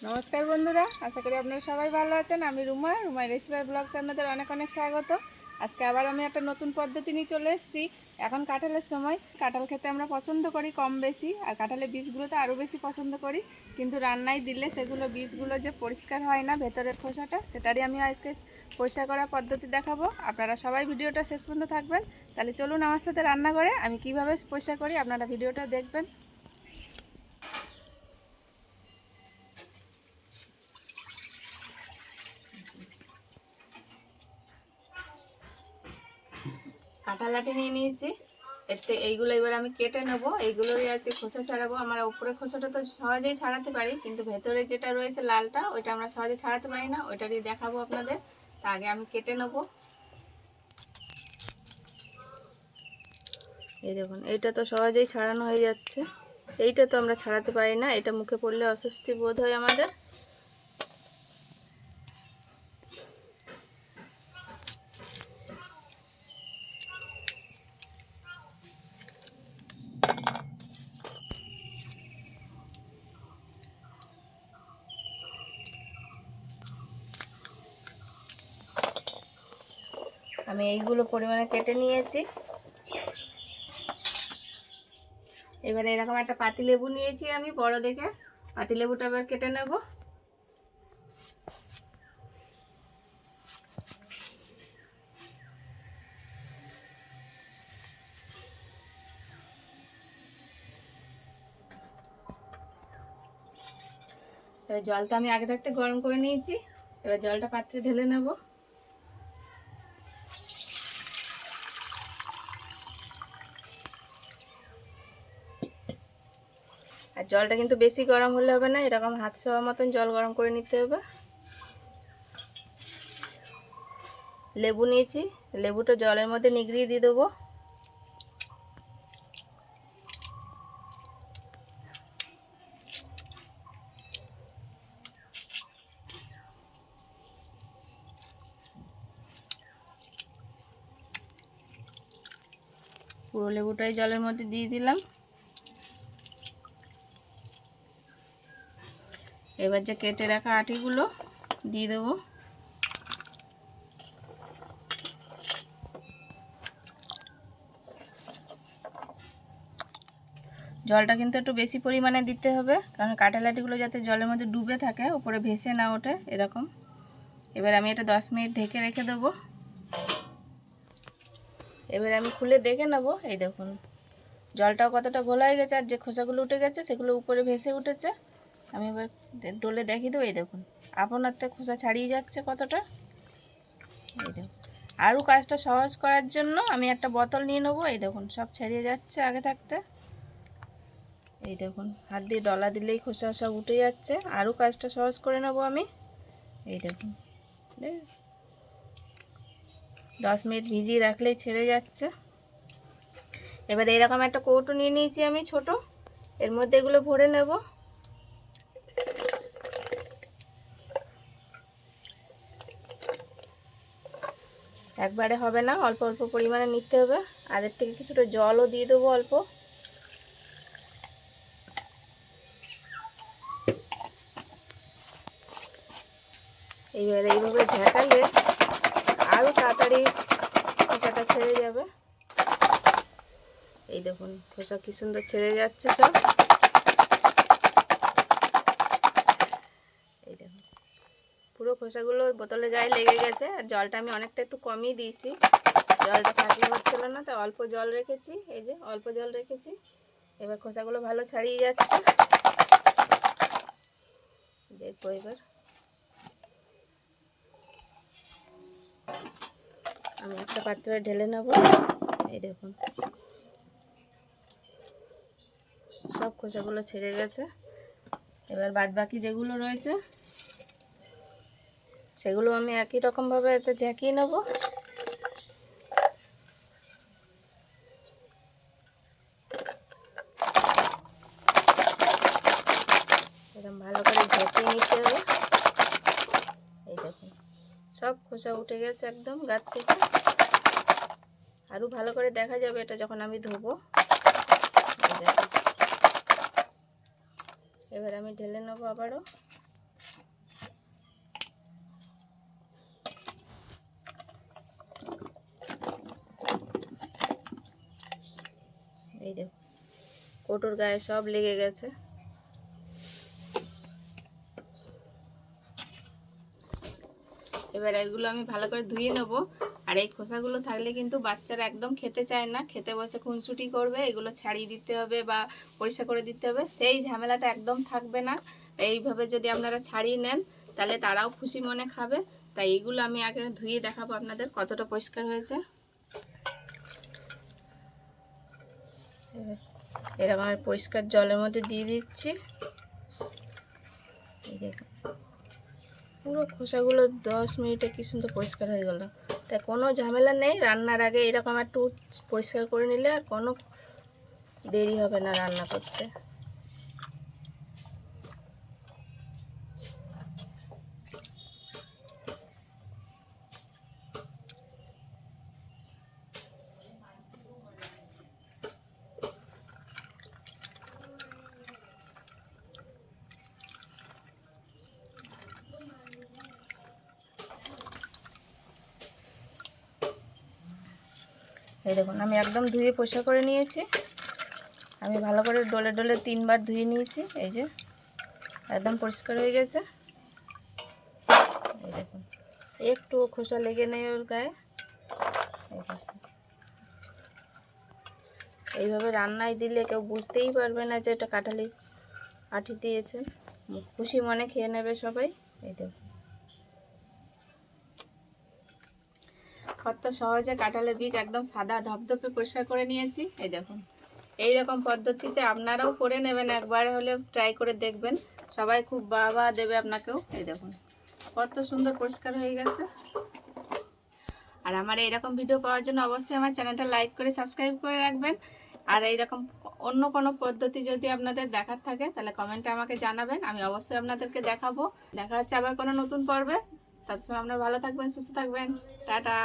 নমস্কার বন্ধুরা, আশা করি আপনারা সবাই ভালো আছেন। আমি রুমা রেসিপি ব্লগস আপনাদের অনেক অনেক স্বাগত। আজকে আবার আমি একটা নতুন পদ্ধতি নিয়ে চলে এসেছি। এখন কাঁঠালের সময়, কাঁঠাল খেতে আমরা পছন্দ করি কম বেশি, আর কাঁঠালের বীজগুলো তো আরও বেশি পছন্দ করি। কিন্তু রান্নায় দিলে সেগুলো বীজগুলো যে পরিষ্কার হয় না, ভেতরের খোসাটা, সেটারই আমি আজকে পরিষ্কার করার পদ্ধতি দেখাবো। আপনারা সবাই ভিডিওটা শেষ পর্যন্ত থাকবেন। তাহলে চলুন আমার সাথে রান্না করে আমি কিভাবে পরিষ্কার করি আপনারা ভিডিওটা দেখবেন। কাঁঠালাটি নিয়ে নিয়েছি, এতে এইগুলো এবার আমি কেটে নেব। এইগুলোরই আজকে খোসা ছাড়াবো। আমরা উপরে খোসাটা তো সহজেই ছাড়াতে পারি, কিন্তু ভেতরে যেটা রয়েছে লালটা, ওইটা আমরা সহজে ছাড়াতে পারি না। ওইটারই দেখাবো আপনাদের। তা আগে আমি কেটে নেব। এই দেখুন, এইটা তো সহজেই ছাড়ানো হয়ে যাচ্ছে। এইটা তো আমরা ছাড়াতে পারি না, এটা মুখে পড়লে অস্বস্তি বোধ হয় আমাদের। আমি এইগুলো পরিমাণে কেটে নিয়েছি। এবারে এরকম একটা পাতিলেবু নিয়েছি আমি, বড় দেখে। পাতিলেবুটা এবার কেটে নেব। এবার জলটা আমি আগে থাকতে গরম করে নিয়েছি। এবার জলটা পাত্রে ঢেলে নেব। আর জলটা কিন্তু বেশি গরম হলে হবে না, এরকম হাত ছোঁয়া মতন জল গরম করে নিতে হবে। লেবু নিয়েছি, লেবুটা জলের মধ্যে নিগড়িয়ে দিয়ে দেবো। পুরো লেবুটাই জলের মধ্যে দিয়ে দিলাম। এবার যে কেটে রাখা আটিগুলো দিয়ে দেবো। জলটা কিন্তু একটু বেশি পরিমাণে দিতে হবে, কারণ কাঁঠাল আটিগুলো যাতে জলের মধ্যে ডুবে থাকে, উপরে ভেসে না ওঠে এরকম। এবার আমি এটা 10 মিনিট ঢেকে রেখে দেবো। এবার আমি খুলে দেখে নেব। এই দেখুন, জলটাও কতটা ঘোলা হয়ে গেছে, আর যে খোসাগুলো উঠে গেছে সেগুলো উপরে ভেসে উঠেছে। আমি এবার ডলে দেখিয়ে দেবো। এই দেখুন, আপনারতে খোসা ছাড়িয়ে যাচ্ছে কতটা। এই দেখুন, আরও কাজটা সহজ করার জন্য আমি একটা বোতল নিয়ে নেবো। এই দেখুন, সব ছাড়িয়ে যাচ্ছে আগে থাকতে। এই দেখুন, হাত দিয়ে ডলা দিলেই খোসা সব উঠে যাচ্ছে। আরও কাজটা সহজ করে নেবো আমি। এই দেখুন, 10 মিনিট ভিজিয়ে রাখলেই ছেড়ে যাচ্ছে। এবার এরকম একটা কৌটো নিয়ে নিয়েছি আমি, ছোট। এর মধ্যে এগুলো ভরে নেব। একবারে হবে না, অল্প অল্প পরিমাণে নিতে হবে। আর এর থেকে কিছুটা জলও দিয়ে দেবো অল্প। এইবারে এইভাবে ঝাঁকালে আরও তাড়াতাড়ি খোসাটা ছেড়ে যাবে। এই দেখুন, খোসা কি সুন্দর ছেড়ে যাচ্ছে সব। এই দেখুন, পুরো খোসাগুলো বোতলে গায়ে লেগে গেছে। আর জলটা আমি অনেকটা একটু কমিয়ে দিয়েছি, জলটা থাকলে হচ্ছিল না, তাই অল্প জল রেখেছি। এই যে অল্প জল রেখেছি। এবার খোসাগুলো ভালো ছাড়িয়ে যাচ্ছে। দেখবো এবার আমি একটা পাত্রে ঢেলে নেব। এই দেখুন, সব খোসাগুলো ছেড়ে গেছে। এবার বাদ বাকি যেগুলো রয়েছে সেগুলো আমি একই রকমভাবে এতে ঝাঁকিয়ে নেব। এরকম ভালো করে ঝাঁকিয়ে নিতে হবে। এই দেখুন, সব খোসা উঠে গেছে একদম গাছ থেকে। আরও ভালো করে দেখা যাবে এটা যখন আমি ধোবো। এবার আমি ঢেলে নেবো আবারও। এই দেখো কৌটোর গায়ে সব লেগে গেছে। এবার এগুলো আমি ভালো করে ধুয়ে নেব। আর এই খোসাগুলো থাকলে কিন্তু বাচ্চারা একদম খেতে চায় না, খেতে বসে খুনসুটি করবে। এগুলো ছাড়িয়ে দিতে হবে বা পরিষ্কার করে দিতে হবে, সেই ঝামেলাটা একদম থাকবে না। এইভাবে যদি আপনারা ছাড়িয়ে নেন তাহলে তারাও খুশি মনে খাবে। তাই এইগুলো আমি আগে ধুয়ে দেখাবো আপনাদের কতটা পরিষ্কার হয়েছে। এরকম আমি পরিষ্কার জলের মধ্যে দিয়ে দিচ্ছি। এই দেখুন পুরো খোসাগুলো 10 মিনিটে কি সুন্দর পরিষ্কার হয়ে গেল। তাই কোনো ঝামেলা নেই, রান্নার আগে এরকম একটু পরিষ্কার করে নিলে আর কোনো দেরি হবে না রান্না করতে। এই দেখুন আমি একদম ধুয়ে পরিষ্কার করে নিয়েছি। আমি ভালো করে ডলে ডলে 3 বার ধুয়ে নিয়েছি। এই যে একদম পরিষ্কার হয়ে গেছে। এই দেখুন একটু খোসা লেগে নেই ওর গায়ে। এইভাবে রান্নায় দিলে কেউ বুঝতেই পারবে না যে এটা কাঁঠালি আঁটি দিয়েছে, খুশি মনে খেয়ে নেবে সবাই। এই দেখুন কত সহজে কাঁঠালের বীজ একদম সাদা ধপধপে পরিষ্কার করে নিয়েছি। এই দেখুন এই রকম পদ্ধতিতে আপনারাও করে নেবেন, একবার হলে ট্রাই করে দেখবেন, সবাই খুব বাবা দেবে আপনাকেও। এই দেখুন কত সুন্দর পরিষ্কার হয়ে গেছে। আর আমার এইরকম ভিডিও পাওয়ার জন্য অবশ্যই আমার চ্যানেলটা লাইক করে সাবস্ক্রাইব করে রাখবেন। আর এইরকম অন্য কোনো পদ্ধতি যদি আপনাদের দেখার থাকে তাহলে কমেন্টে আমাকে জানাবেন, আমি অবশ্যই আপনাদেরকে দেখাবো। দেখা হচ্ছে আবার কোনো নতুন পর্বে। তার সময় আপনারা ভালো থাকবেন, সুস্থ থাকবেন। টাটা।